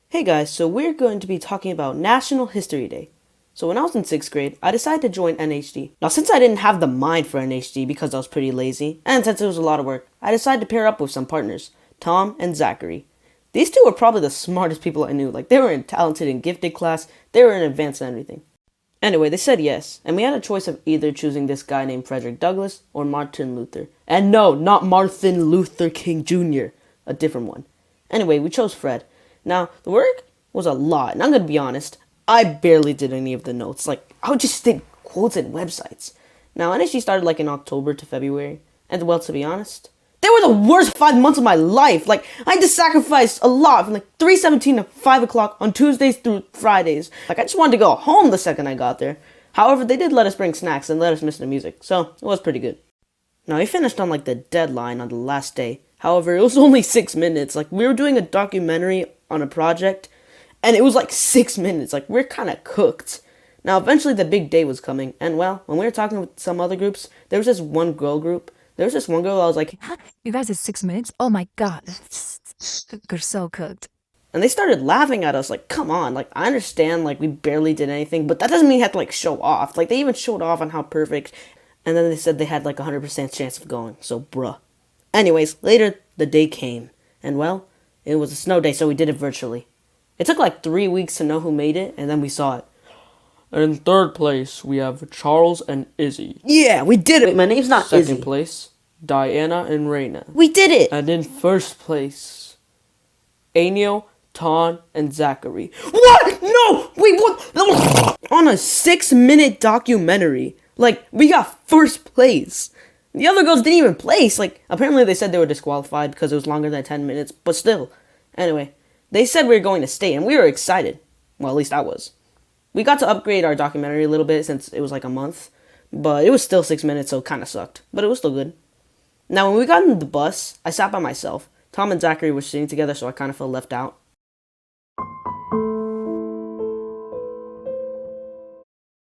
Hey guys, so we're going to be talking about National History Day. So when I was in 6th grade, I decided to join NHD. Now since I didn't have the mind for NHD because I was pretty lazy, and since it was a lot of work, I decided to pair up with some partners, Tom and Zachary. These two were probably the smartest people I knew. Like, they were in talented and gifted class, they were in advanced and everything. Anyway, they said yes, and we had a choice of either choosing this guy named Frederick Douglass or Martin Luther. And no, not Martin Luther King Jr., a different one. Anyway, we chose Fred. Now, the work was a lot, and I'm going to be honest, I barely did any of the notes. Like, I would just stick quotes and websites. Now, NHG started like in October to February, and well, to be honest, they were the worst 5 months of my life. Like, I had to sacrifice a lot from like 3:17 to 5 o'clock on Tuesdays through Fridays. Like, I just wanted to go home the second I got there. However, they did let us bring snacks and let us listen to music, so it was pretty good. Now, we finished on like the deadline on the last day. However, it was only 6 minutes. Like, we were doing a documentary on a project, and it was like 6 minutes. Like, we're kind of cooked. Now, eventually the big day was coming, and well, when we were talking with some other groups, there was this one girl group. There was this one girl I was like, You guys at 6 minutes? Oh my god. You're so cooked. and they started laughing at us. Like, come on. Like, I understand, like, we barely did anything, but that doesn't mean you have to, like, show off. Like, they even showed off on how perfect, and then they said they had, like, 100% chance of going. So, bruh. Anyways, later, the day came, and well, it was a snow day, so we did it virtually. It took, like, 3 weeks to know who made it, and then we saw it. In third place, we have Charles and Izzy. Yeah, we did it. Wait, my name's not Izzy. Second place, Diana and Reina. We did it. And in first place, Anio, Ton, and Zachary. What? No! Wait, what? On a 6-minute documentary. Like, we got first place. The other girls didn't even place. Like, apparently they said they were disqualified because it was longer than 10 minutes, but still. Anyway, they said we were going to stay, and we were excited. Well, at least I was. We got to upgrade our documentary a little bit since it was like a month, but it was still 6 minutes, so it kind of sucked. But it was still good. Now, when we got in the bus, I sat by myself. Tom and Zachary were sitting together, so I kind of felt left out.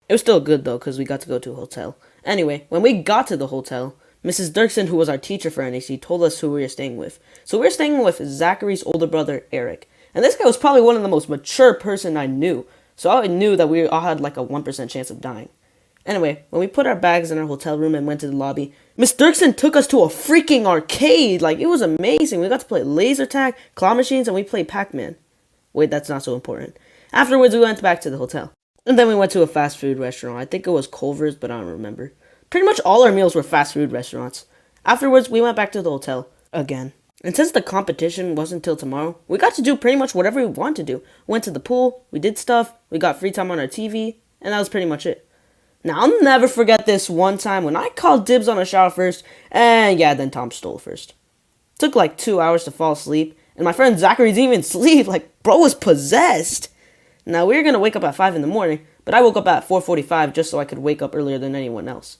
It was still good, though, because we got to go to a hotel. Anyway, when we got to the hotel, Mrs. Dirksen, who was our teacher for NHC, told us who we were staying with. So we were staying with Zachary's older brother, Eric. And this guy was probably one of the most mature person I knew. So I knew that we all had like a 1% chance of dying. Anyway, when we put our bags in our hotel room and went to the lobby, Miss Dirksen took us to a freaking arcade. Like, it was amazing. We got to play laser tag, claw machines, and we played Pac-Man. Wait, that's not so important. Afterwards, we went back to the hotel. And then we went to a fast food restaurant. I think it was Culver's, but I don't remember. Pretty much all our meals were fast food restaurants. Afterwards, we went back to the hotel again. And since the competition wasn't until tomorrow, we got to do pretty much whatever we wanted to do. We went to the pool, we did stuff, we got free time on our TV, and that was pretty much it. Now, I'll never forget this one time when I called dibs on a shower first, and yeah, then Tom stole first. It took like 2 hours to fall asleep, and my friend Zachary didn't even sleep. Like, bro was possessed. Now, we were going to wake up at 5 in the morning, but I woke up at 4:45 just so I could wake up earlier than anyone else.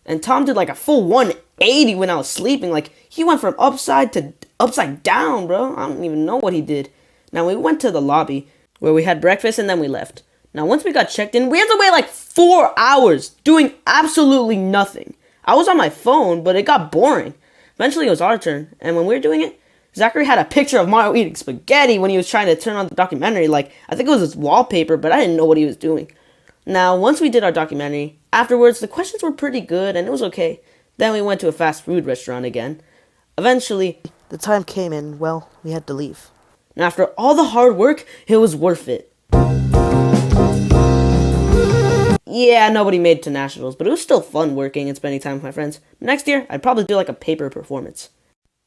And Tom did like a full 180 when I was sleeping. Like, he went from upside to upside down, bro. I don't even know what he did. Now, we went to the lobby where we had breakfast and then we left. Now, once we got checked in, we had to wait like 4 hours doing absolutely nothing. I was on my phone, but it got boring. Eventually, it was our turn. And when we were doing it, Zachary had a picture of Mario eating spaghetti when he was trying to turn on the documentary. Like, I think it was his wallpaper, but I didn't know what he was doing. Now, once we did our documentary, afterwards, the questions were pretty good, and it was okay. Then we went to a fast food restaurant again. Eventually, the time came and, well, we had to leave. And after all the hard work, it was worth it. Yeah, nobody made it to nationals, but it was still fun working and spending time with my friends. Next year, I'd probably do like a paper performance.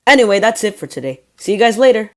Anyway, that's it for today. See you guys later.